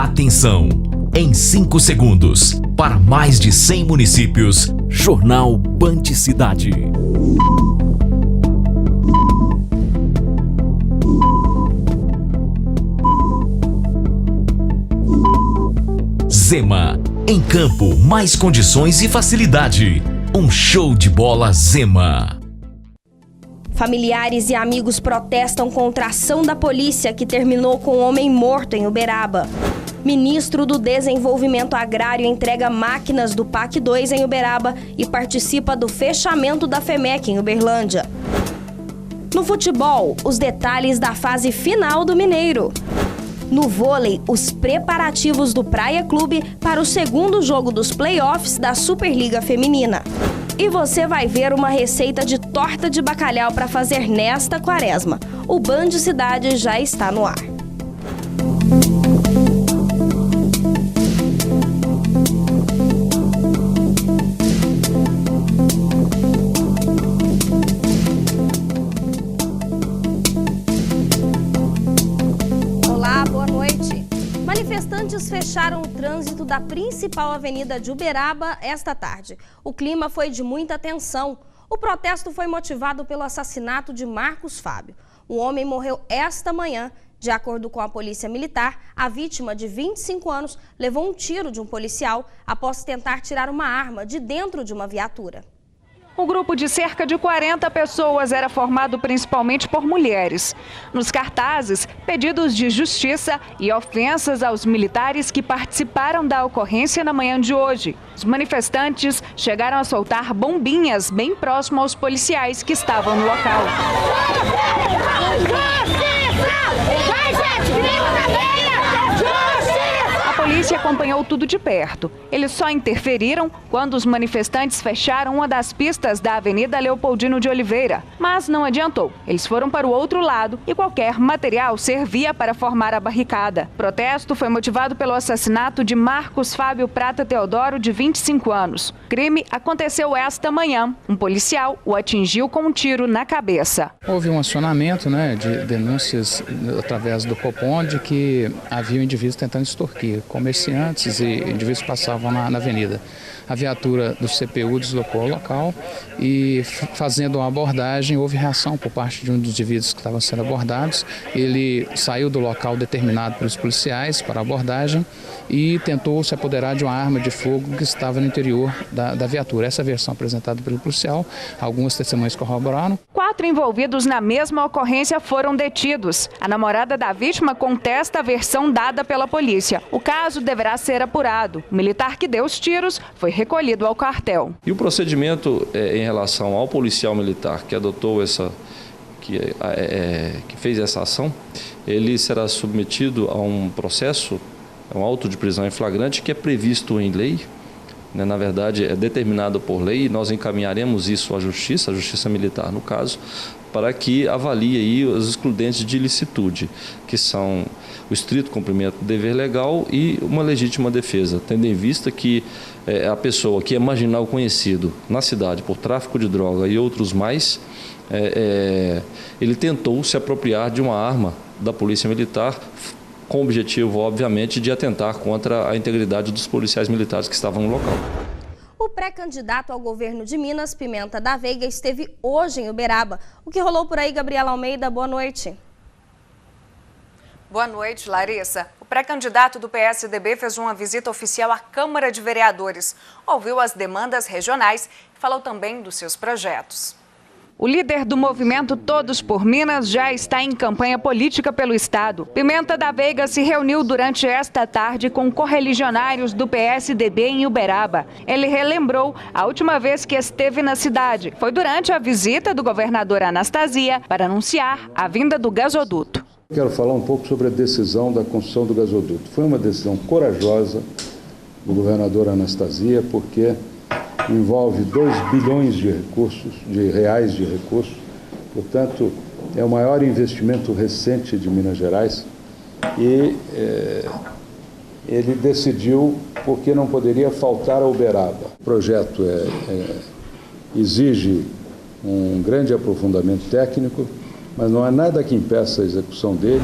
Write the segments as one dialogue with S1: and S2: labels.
S1: Atenção! Em 5 segundos, para mais de 100 municípios, Jornal Band Cidade. Zema. Em campo, mais condições e facilidade. Um show de bola Zema.
S2: Familiares e amigos protestam contra a ação da polícia que terminou com um homem morto em Uberaba. Ministro do Desenvolvimento Agrário entrega máquinas do PAC 2 em Uberaba e participa do fechamento da FEMEC em Uberlândia. No futebol, os detalhes da fase final do Mineiro. No vôlei, os preparativos do Praia Clube para o segundo jogo dos playoffs da Superliga Feminina. E você vai ver uma receita de torta de bacalhau para fazer nesta quaresma. O Band Cidade já está no ar. Manifestantes fecharam o trânsito da principal avenida de Uberaba esta tarde. O clima foi de muita tensão. O protesto foi motivado pelo assassinato de Marcos Fábio. O homem morreu esta manhã. De acordo com a Polícia Militar, a vítima, de 25 anos, levou um tiro de um policial após tentar tirar uma arma de dentro de uma viatura.
S3: Um grupo de cerca de 40 pessoas era formado principalmente por mulheres. Nos cartazes, pedidos de justiça e ofensas aos militares que participaram da ocorrência na manhã de hoje. Os manifestantes chegaram a soltar bombinhas bem próximo aos policiais que estavam no local. A polícia acompanhou tudo de perto. Eles só interferiram quando os manifestantes fecharam uma das pistas da Avenida Leopoldino de Oliveira. Mas não adiantou. Eles foram para o outro lado e qualquer material servia para formar a barricada. O protesto foi motivado pelo assassinato de Marcos Fábio Prata Teodoro, de 25 anos. O crime aconteceu esta manhã. Um policial o atingiu com um tiro na cabeça.
S4: Houve um acionamento, de denúncias através do Copom de que havia indivíduos tentando extorquir comerciantes e indivíduos passavam na avenida. A viatura do CPU deslocou ao local e, fazendo uma abordagem, houve reação por parte de um dos indivíduos que estavam sendo abordados. Ele saiu do local determinado pelos policiais para a abordagem e tentou se apoderar de uma arma de fogo que estava no interior da viatura. Essa versão apresentada pelo policial, algumas testemunhas corroboraram.
S3: 4 envolvidos na mesma ocorrência foram detidos. A namorada da vítima contesta a versão dada pela polícia. O caso deverá ser apurado. O militar que deu os tiros foi recolhido ao quartel.
S5: E o procedimento em relação ao policial militar que adotou que fez essa ação, ele será submetido a um processo, um auto de prisão em flagrante que é previsto em lei, na verdade é determinado por lei, e nós encaminharemos isso à Justiça Militar no caso, para que avalie aí os excludentes de ilicitude, que são o estrito cumprimento do dever legal e uma legítima defesa, tendo em vista que a pessoa que é marginal conhecido na cidade por tráfico de droga e outros mais, ele tentou se apropriar de uma arma da Polícia Militar, com o objetivo, obviamente, de atentar contra a integridade dos policiais militares que estavam no local.
S2: O pré-candidato ao governo de Minas, Pimenta da Veiga, esteve hoje em Uberaba. O que rolou por aí, Gabriela Almeida? Boa noite.
S6: Boa noite, Larissa. O pré-candidato do PSDB fez uma visita oficial à Câmara de Vereadores. Ouviu as demandas regionais e falou também dos seus projetos.
S3: O líder do movimento Todos por Minas já está em campanha política pelo estado. Pimenta da Veiga se reuniu durante esta tarde com correligionários do PSDB em Uberaba. Ele relembrou a última vez que esteve na cidade. Foi durante a visita do governador Anastasia para anunciar a vinda do gasoduto.
S7: Quero falar um pouco sobre a decisão da construção do gasoduto. Foi uma decisão corajosa do governador Anastasia, porque envolve 2 bilhões de reais de recursos, portanto, é o maior investimento recente de Minas Gerais e ele decidiu porque não poderia faltar a Uberaba. O projeto exige um grande aprofundamento técnico, mas não há nada que impeça a execução dele.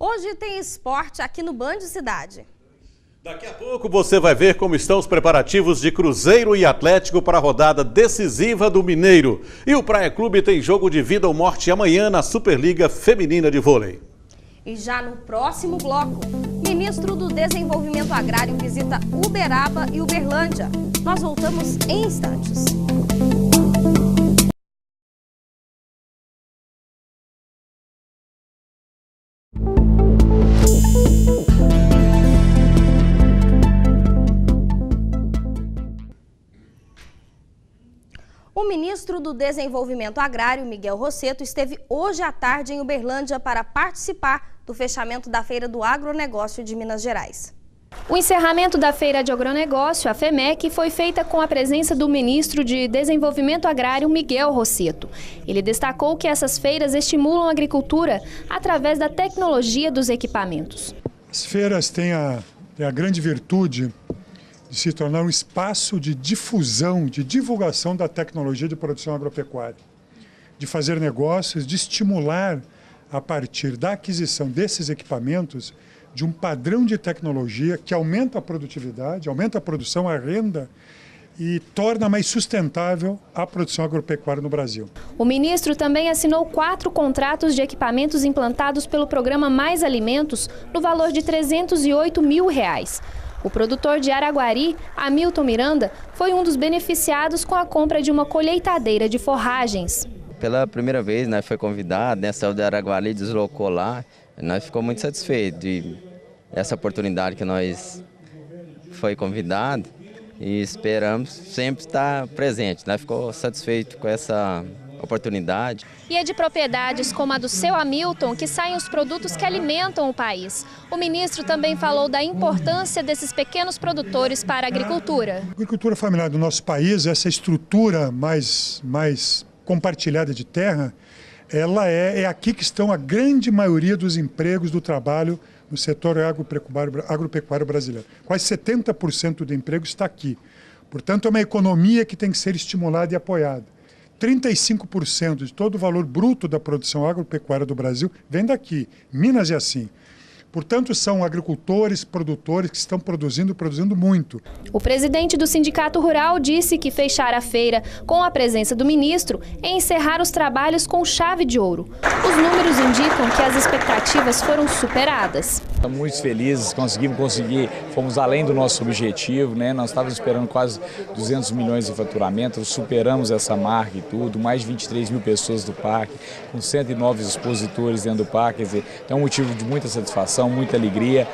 S2: Hoje tem esporte aqui no Band Cidade.
S8: Daqui a pouco você vai ver como estão os preparativos de Cruzeiro e Atlético para a rodada decisiva do Mineiro. E o Praia Clube tem jogo de vida ou morte amanhã na Superliga Feminina de Vôlei.
S2: E já no próximo bloco, ministro do Desenvolvimento Agrário visita Uberaba e Uberlândia. Nós voltamos em instantes. O ministro do Desenvolvimento Agrário, Miguel Rosseto, esteve hoje à tarde em Uberlândia para participar do fechamento da Feira do Agronegócio de Minas Gerais.
S9: O encerramento da Feira de Agronegócio, a FEMEC, foi feita com a presença do ministro de Desenvolvimento Agrário, Miguel Rosseto. Ele destacou que essas feiras estimulam a agricultura através da tecnologia dos equipamentos.
S10: As feiras têm a grande virtude de se tornar um espaço de difusão, de divulgação da tecnologia de produção agropecuária, de fazer negócios, de estimular, a partir da aquisição desses equipamentos, de um padrão de tecnologia que aumenta a produtividade, aumenta a produção, a renda e torna mais sustentável a produção agropecuária no Brasil.
S9: O ministro também assinou 4 contratos de equipamentos implantados pelo programa Mais Alimentos no valor de R$ 308 mil. O produtor de Araguari, Hamilton Miranda, foi um dos beneficiados com a compra de uma colheitadeira de forragens.
S11: Pela primeira vez, nós foi convidado, saiu de Araguari, deslocou lá. Nós ficamos muito satisfeitos de essa oportunidade que nós foi convidado e esperamos sempre estar presente. Nós ficamos satisfeitos com essa oportunidade.
S9: E é de propriedades como a do seu Hamilton que saem os produtos que alimentam o país. O ministro também falou da importância desses pequenos produtores para a agricultura.
S10: A agricultura familiar do nosso país, essa estrutura mais compartilhada de terra, ela é aqui que estão a grande maioria dos empregos do trabalho no setor agropecuário brasileiro. Quase 70% do emprego está aqui. Portanto, é uma economia que tem que ser estimulada e apoiada. 35% de todo o valor bruto da produção agropecuária do Brasil vem daqui. Minas é assim. Portanto, são agricultores, produtores que estão produzindo muito.
S9: O presidente do Sindicato Rural disse que fechar a feira com a presença do ministro é encerrar os trabalhos com chave de ouro. Os números indicam que as expectativas foram superadas.
S12: Estamos muito felizes, fomos além do nosso objetivo, né? Nós estávamos esperando quase 200 milhões de faturamento, superamos essa marca e tudo, mais de 23 mil pessoas do parque, com 109 expositores dentro do parque, quer dizer, é um motivo de muita satisfação, muita alegria,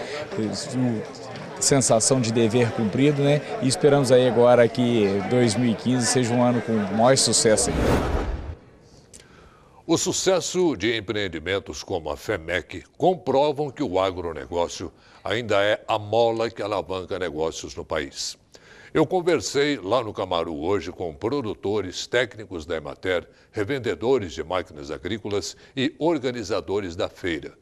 S12: sensação de dever cumprido, né? E esperamos aí agora que 2015 seja um ano com maior sucesso.
S13: O sucesso de empreendimentos como a FEMEC comprovam que o agronegócio ainda é a mola que alavanca negócios no país. Eu conversei lá no Camaru hoje com produtores, técnicos da Emater, revendedores de máquinas agrícolas e organizadores da feira.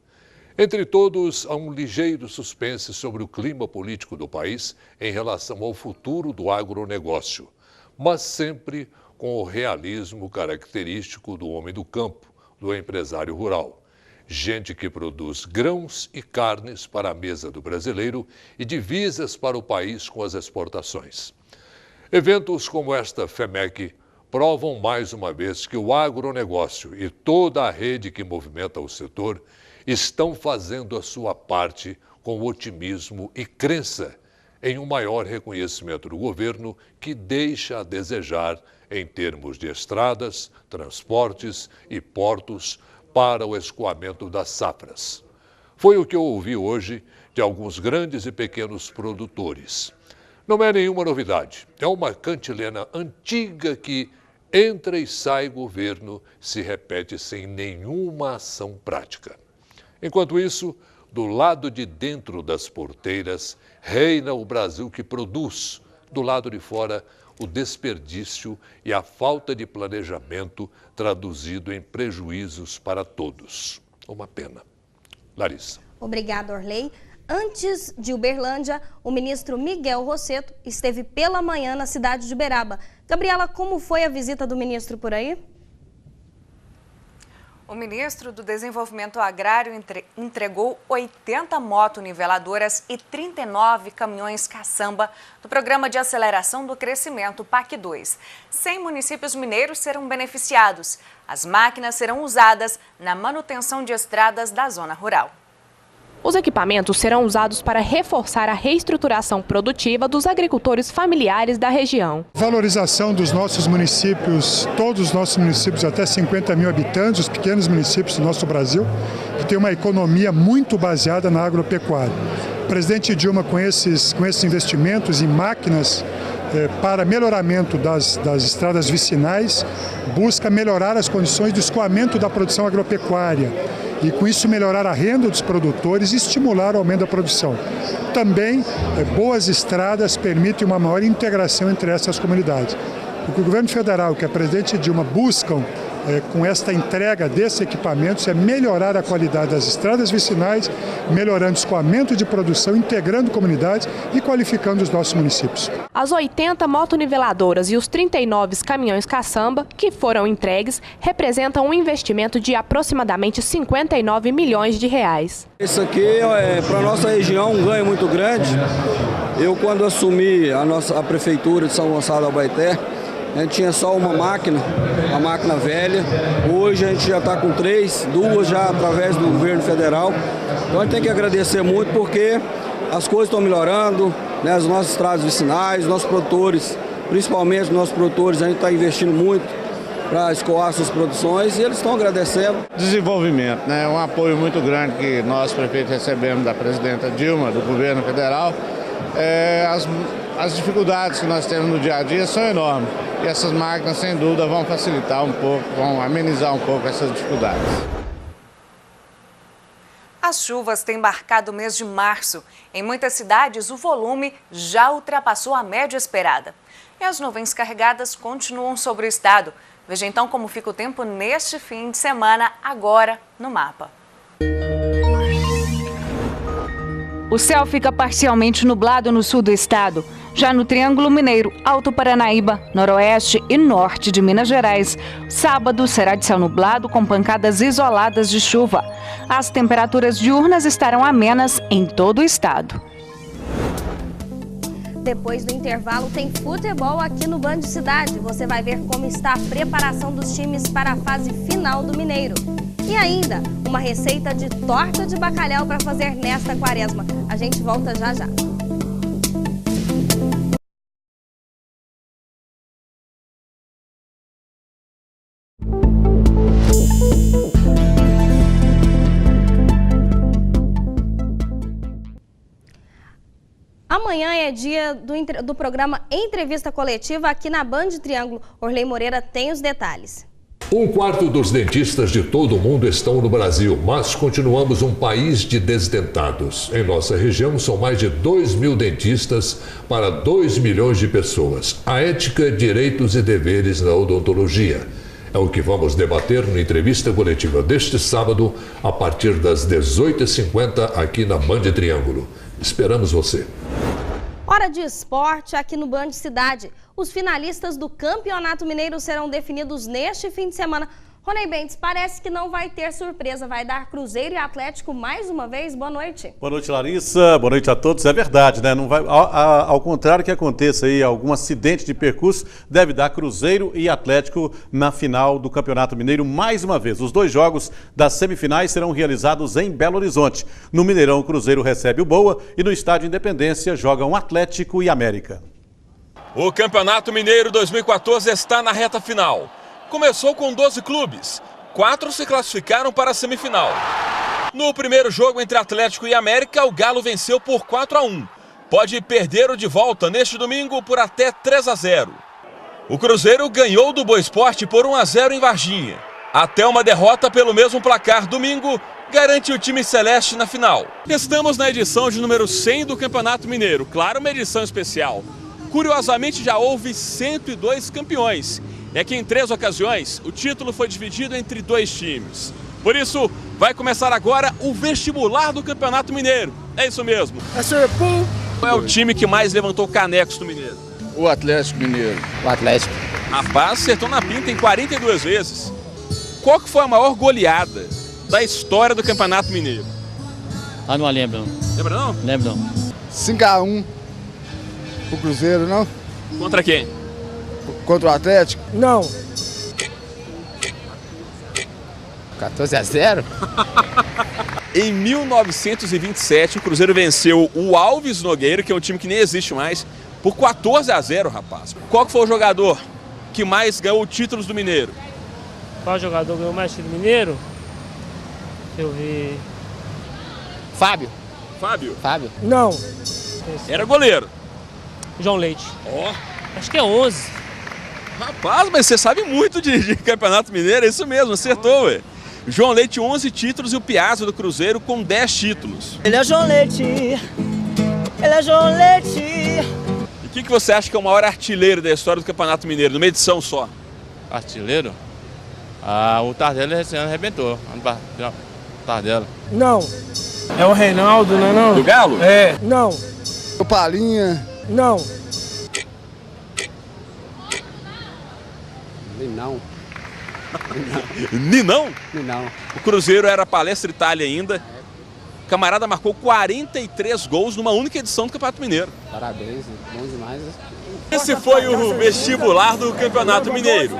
S13: Entre todos, há um ligeiro suspense sobre o clima político do país em relação ao futuro do agronegócio, mas sempre com o realismo característico do homem do campo, do empresário rural. Gente que produz grãos e carnes para a mesa do brasileiro e divisas para o país com as exportações. Eventos como esta FEMEC provam mais uma vez que o agronegócio e toda a rede que movimenta o setor estão fazendo a sua parte com otimismo e crença em um maior reconhecimento do governo que deixa a desejar em termos de estradas, transportes e portos para o escoamento das safras. Foi o que eu ouvi hoje de alguns grandes e pequenos produtores. Não é nenhuma novidade, é uma cantilena antiga que entra e sai governo, se repete sem nenhuma ação prática. Enquanto isso, do lado de dentro das porteiras, reina o Brasil que produz. Do lado de fora, o desperdício e a falta de planejamento traduzido em prejuízos para todos. Uma pena. Larissa.
S2: Obrigada, Orley. Antes de Uberlândia, o ministro Miguel Rosseto esteve pela manhã na cidade de Uberaba. Gabriela, como foi a visita do ministro por aí?
S6: O ministro do Desenvolvimento Agrário entregou 80 motoniveladoras e 39 caminhões caçamba do Programa de Aceleração do Crescimento PAC 2. 100 municípios mineiros serão beneficiados. As máquinas serão usadas na manutenção de estradas da zona rural.
S14: Os equipamentos serão usados para reforçar a reestruturação produtiva dos agricultores familiares da região.
S10: Valorização dos nossos municípios, todos os nossos municípios até 50 mil habitantes, os pequenos municípios do nosso Brasil, que tem uma economia muito baseada na agropecuária. O presidente Dilma, com esses investimentos em máquinas para melhoramento das estradas vicinais, busca melhorar as condições do escoamento da produção agropecuária e, com isso, melhorar a renda dos produtores e estimular o aumento da produção. Também, boas estradas permitem uma maior integração entre essas comunidades. O que o governo federal e o que a presidente Dilma buscam com esta entrega desses equipamentos é melhorar a qualidade das estradas vicinais, melhorando o escoamento de produção, integrando comunidades e qualificando os nossos municípios.
S14: As 80 motoniveladoras e os 39 caminhões caçamba que foram entregues representam um investimento de aproximadamente 59 milhões de reais.
S15: Isso aqui é para a nossa região um ganho muito grande. Eu, quando assumi a prefeitura de São Gonçalo do Abaeté, a gente tinha só uma máquina, a máquina velha. Hoje a gente já está com 3, 2 já através do governo federal. Então a gente tem que agradecer muito porque as coisas estão melhorando, né? As nossas estradas vicinais, os nossos produtores, principalmente os nossos produtores, a gente está investindo muito para escoar suas produções e eles estão agradecendo.
S16: Desenvolvimento, né? Um apoio muito grande que nós, prefeitos, recebemos da presidenta Dilma, do governo federal. As dificuldades que nós temos no dia a dia são enormes. E essas máquinas, sem dúvida, vão facilitar um pouco, vão amenizar um pouco essas dificuldades.
S6: As chuvas têm marcado o mês de março. Em muitas cidades, o volume já ultrapassou a média esperada. E as nuvens carregadas continuam sobre o estado. Veja então como fica o tempo neste fim de semana, agora no mapa.
S3: O céu fica parcialmente nublado no sul do estado. Já no Triângulo Mineiro, Alto Paranaíba, Noroeste e Norte de Minas Gerais, sábado será de céu nublado com pancadas isoladas de chuva. As temperaturas diurnas estarão amenas em todo o estado.
S2: Depois do intervalo tem futebol aqui no Band Cidade. Você vai ver como está a preparação dos times para a fase final do Mineiro. E ainda, uma receita de torta de bacalhau para fazer nesta quaresma. A gente volta já já. Amanhã é dia do programa Entrevista Coletiva aqui na Band Triângulo. Orley Moreira tem os detalhes.
S13: 1/4 dos dentistas de todo o mundo estão no Brasil, mas continuamos um país de desdentados. Em nossa região, são mais de 2.000 dentistas para 2 milhões de pessoas. A ética, direitos e deveres na odontologia. É o que vamos debater na entrevista coletiva deste sábado, a partir das 18h50, aqui na Band Triângulo. Esperamos você.
S2: Hora de esporte aqui no Band Cidade. Os finalistas do Campeonato Mineiro serão definidos neste fim de semana. Ronei Bentes, parece que não vai ter surpresa. Vai dar Cruzeiro e Atlético mais uma vez. Boa noite.
S8: Boa noite, Larissa. Boa noite a todos. É verdade, né? Não vai, ao contrário que aconteça aí algum acidente de percurso, deve dar Cruzeiro e Atlético na final do Campeonato Mineiro mais uma vez. Os 2 jogos das semifinais serão realizados em Belo Horizonte. No Mineirão, o Cruzeiro recebe o Boa e no Estádio Independência jogam Atlético e América.
S17: O Campeonato Mineiro 2014 está na reta final. Começou com 12 clubes, 4 se classificaram para a semifinal. No primeiro jogo entre Atlético e América, o Galo venceu por 4-1. Pode perder o de volta neste domingo por até 3-0. O Cruzeiro ganhou do Boa Esporte por 1-0 em Varginha. Até uma derrota pelo mesmo placar domingo, garante o time celeste na final. Estamos na edição de número 100 do Campeonato Mineiro, claro, uma edição especial. Curiosamente, já houve 102 campeões. É que em 3 ocasiões o título foi dividido entre 2 times. Por isso, vai começar agora o vestibular do Campeonato Mineiro. É isso mesmo. Qual é o time que mais levantou canecos do Mineiro?
S16: O Atlético Mineiro.
S17: O Atlético. Rapaz, acertou na pinta em 42 vezes. qual que foi a maior goleada da história do Campeonato Mineiro?
S18: Ah, não lembro não.
S17: Lembra não?
S18: Lembro não.
S19: 5-1 o Cruzeiro, não?
S17: Contra quem?
S19: Contra o Atlético?
S20: Não.
S18: 14-0?
S17: Em 1927, o Cruzeiro venceu o Alves Nogueira, que é um time que nem existe mais, por 14-0, rapaz. Qual que foi o jogador que mais ganhou títulos do Mineiro?
S20: Qual jogador ganhou mais títulos do Mineiro? Deixa eu ver.
S18: Fábio.
S17: Fábio?
S18: Fábio.
S20: Não.
S17: Era goleiro.
S20: João Leite.
S17: Ó.
S20: Acho que é 11.
S17: Rapaz, mas você sabe muito de Campeonato Mineiro, é isso mesmo, acertou, ué. João Leite, 11 títulos e o Piazza do Cruzeiro com 10 títulos.
S21: Ele é João Leite, ele é João Leite.
S17: E o que você acha que é o maior artilheiro da história do Campeonato Mineiro, numa edição só?
S18: Artilheiro? Ah, o Tardelli esse ano arrebentou. Tardelli.
S20: Não. É o Reinaldo, não é não?
S17: Do Galo?
S20: É. Não.
S19: O Palinha?
S20: Não.
S18: Não.
S17: Ninão?
S18: Não.
S17: O Cruzeiro era Palestra Itália ainda. O camarada marcou 43 gols numa única edição do Campeonato Mineiro.
S18: Parabéns, bom demais.
S17: Esse foi o vestibular do Campeonato Mineiro.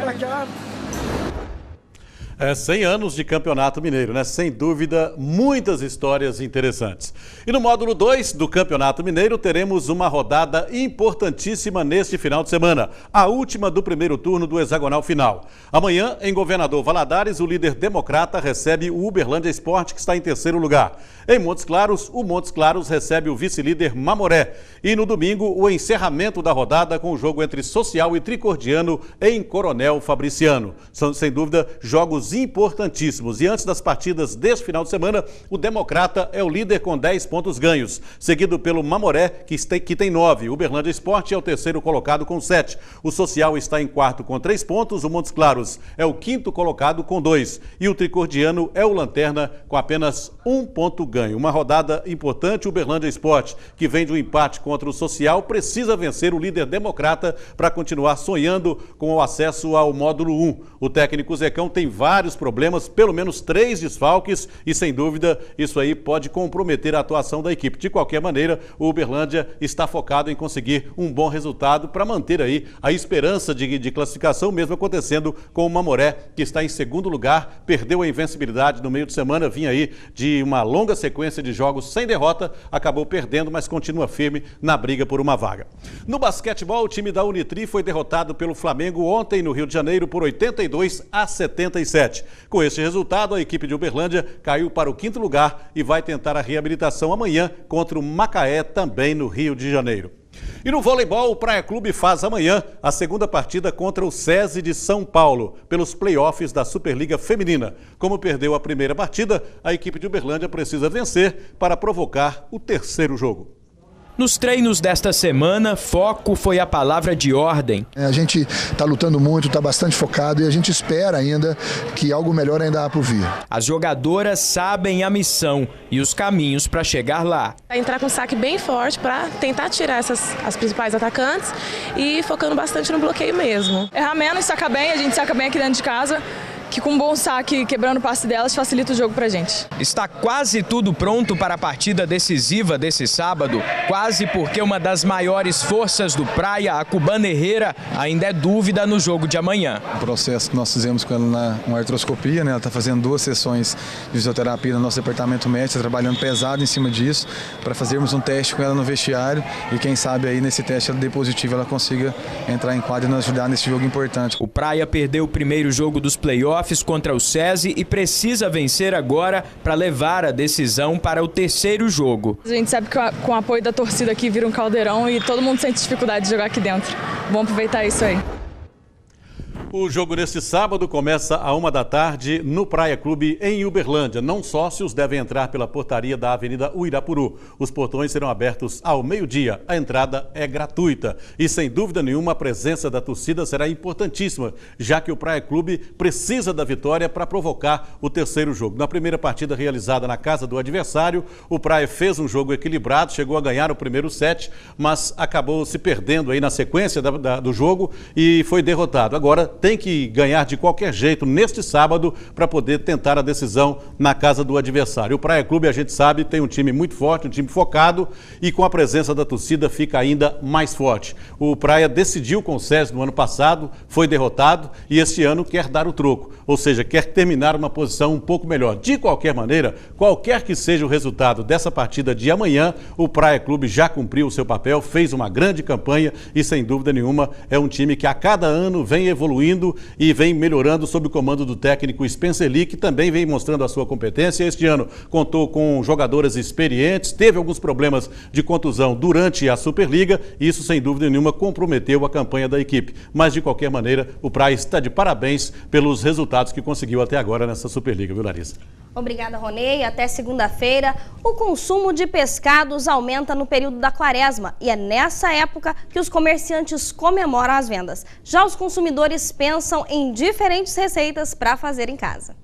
S8: 100 anos de Campeonato Mineiro, né? Sem dúvida, muitas histórias interessantes. E no módulo 2 do Campeonato Mineiro, teremos uma rodada importantíssima neste final de semana. A última do primeiro turno do hexagonal final. Amanhã, em Governador Valadares, o líder democrata recebe o Uberlândia Esporte, que está em terceiro lugar. Em Montes Claros, o Montes Claros recebe o vice-líder Mamoré. E no domingo, o encerramento da rodada com o jogo entre Social e Tricordiano em Coronel Fabriciano. São, sem dúvida, jogos importantíssimos. E antes das partidas deste final de semana, o Democrata é o líder com 10 pontos ganhos, seguido pelo Mamoré, que tem 9. O Uberlândia Esporte é o terceiro colocado com 7. O Social está em quarto com 3 pontos. O Montes Claros é o quinto colocado com 2. E o Tricordiano é o lanterna com apenas 1 ponto ganho. Uma rodada importante. O Uberlândia Esporte, que vem de um empate contra o Social, precisa vencer o líder Democrata para continuar sonhando com o acesso ao módulo 1. O técnico Zecão tem vários problemas, pelo menos 3 desfalques, e sem dúvida isso aí pode comprometer a atuação da equipe. De qualquer maneira, o Uberlândia está focado em conseguir um bom resultado para manter aí a esperança de classificação, mesmo acontecendo com o Mamoré, que está em segundo lugar, perdeu a invencibilidade no meio de semana, vinha aí de uma longa sequência de jogos sem derrota, acabou perdendo, mas continua firme na briga por uma vaga. No basquetebol, o time da Unitri foi derrotado pelo Flamengo ontem no Rio de Janeiro por 82-77. Com este resultado, a equipe de Uberlândia caiu para o 5º lugar e vai tentar a reabilitação amanhã contra o Macaé, também no Rio de Janeiro. E no voleibol, o Praia Clube faz amanhã a segunda partida contra o SESI de São Paulo, pelos playoffs da Superliga Feminina. Como perdeu a primeira partida, a equipe de Uberlândia precisa vencer para provocar o terceiro jogo.
S22: Nos treinos desta semana, foco foi a palavra de ordem.
S23: A gente está lutando muito, está bastante focado e a gente espera ainda que algo melhor ainda há por vir.
S22: As jogadoras sabem a missão e os caminhos para chegar lá.
S24: Entrar com um saque bem forte para tentar tirar as principais atacantes e focando bastante no bloqueio mesmo.
S25: Errar menos, sacar bem, a gente saca bem aqui dentro de casa, que com um bom saque, quebrando o passe delas, facilita o jogo pra gente.
S22: Está quase tudo pronto para a partida decisiva desse sábado, quase porque uma das maiores forças do Praia, a Cubana Herrera, ainda é dúvida no jogo de amanhã.
S26: O processo que nós fizemos com ela na artroscopia, né? Ela está fazendo 2 sessões de fisioterapia no nosso departamento médico, trabalhando pesado em cima disso, para fazermos um teste com ela no vestiário e quem sabe aí nesse teste ela dê positivo, ela consiga entrar em quadra e nos ajudar nesse jogo importante.
S22: O Praia perdeu o primeiro jogo dos playoffs contra o SESI e precisa vencer agora para levar a decisão para o terceiro jogo.
S25: A gente sabe que com o apoio da torcida aqui vira um caldeirão e todo mundo sente dificuldade de jogar aqui dentro. Vamos aproveitar isso aí.
S8: O jogo neste sábado começa à 1 da tarde no Praia Clube em Uberlândia. Não sócios devem entrar pela portaria da Avenida Uirapuru. Os portões serão abertos ao meio-dia. A entrada é gratuita. E sem dúvida nenhuma a presença da torcida será importantíssima, já que o Praia Clube precisa da vitória para provocar o terceiro jogo. Na primeira partida realizada na casa do adversário, o Praia fez um jogo equilibrado, chegou a ganhar o primeiro set, mas acabou se perdendo aí na sequência do jogo e foi derrotado. Agora tem que ganhar de qualquer jeito neste sábado para poder tentar a decisão na casa do adversário. O Praia Clube, a gente sabe, tem um time muito forte, um time focado e com a presença da torcida fica ainda mais forte. O Praia decidiu com o SESI no ano passado, foi derrotado e este ano quer dar o troco, ou seja, quer terminar uma posição um pouco melhor. De qualquer maneira, qualquer que seja o resultado dessa partida de amanhã, o Praia Clube já cumpriu o seu papel, fez uma grande campanha e, sem dúvida nenhuma, é um time que a cada ano vem evoluindo e vem melhorando sob o comando do técnico Spencer Lee, que também vem mostrando a sua competência. Este ano contou com jogadoras experientes, teve alguns problemas de contusão durante a Superliga e isso, sem dúvida nenhuma, comprometeu a campanha da equipe. Mas, de qualquer maneira, o Praia está de parabéns pelos resultados que conseguiu até agora nessa Superliga, viu, Larissa?
S2: Obrigada, Ronei. Até segunda-feira, o consumo de pescados aumenta no período da quaresma e é nessa época que os comerciantes comemoram as vendas. Já os consumidores pensam em diferentes receitas para fazer em casa.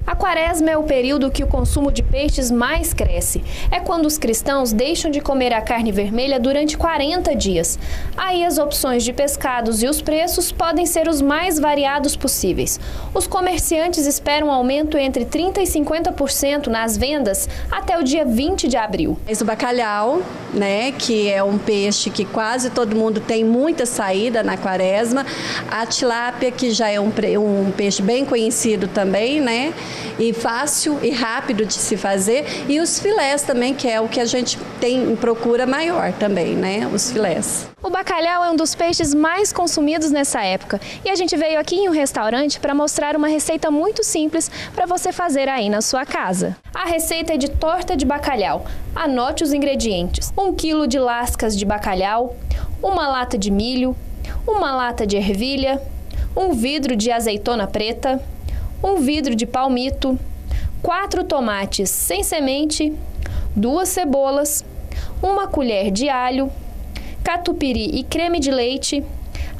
S1: A quaresma é o período que o consumo de peixes mais cresce. É quando os cristãos deixam de comer a carne vermelha durante 40 dias. Aí as opções de pescados e os preços podem ser os mais variados possíveis. Os comerciantes esperam um aumento entre 30% e 50% nas vendas até o dia 20 de abril.
S4: O bacalhau, né, que é um peixe que quase todo mundo tem muita saída na quaresma. A tilápia, que já é um peixe bem conhecido também, né? E fácil e rápido de se fazer, e os filés também, que é o que a gente tem em procura maior também, né, os filés.
S1: O bacalhau é um dos peixes mais consumidos nessa época e a gente veio aqui em um restaurante para mostrar uma receita muito simples para você fazer aí na sua casa. A receita é de torta de bacalhau. Anote os ingredientes: 1 quilo de lascas de bacalhau, uma lata de milho, uma lata de ervilha, um vidro de azeitona preta, um vidro de palmito, 4 tomates sem semente, 2 cebolas, 1 colher de alho, catupiry e creme de leite,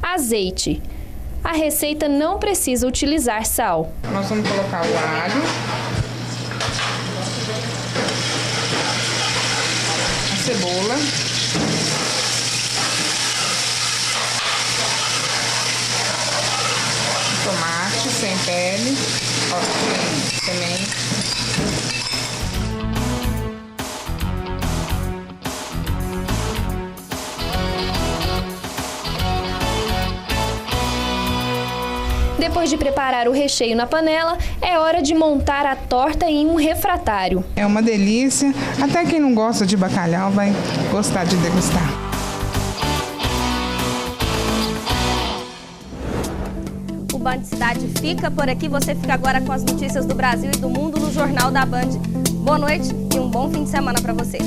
S1: azeite. A receita não precisa utilizar sal.
S5: Nós vamos colocar o alho, a cebola, tomate sem pele, sem semente.
S1: Depois de preparar o recheio na panela, é hora de montar a torta em um refratário.
S5: É uma delícia, até quem não gosta de bacalhau vai gostar de degustar.
S2: O Band Cidade fica por aqui. Você fica agora com as notícias do Brasil e do mundo no Jornal da Band. Boa noite e um bom fim de semana para você.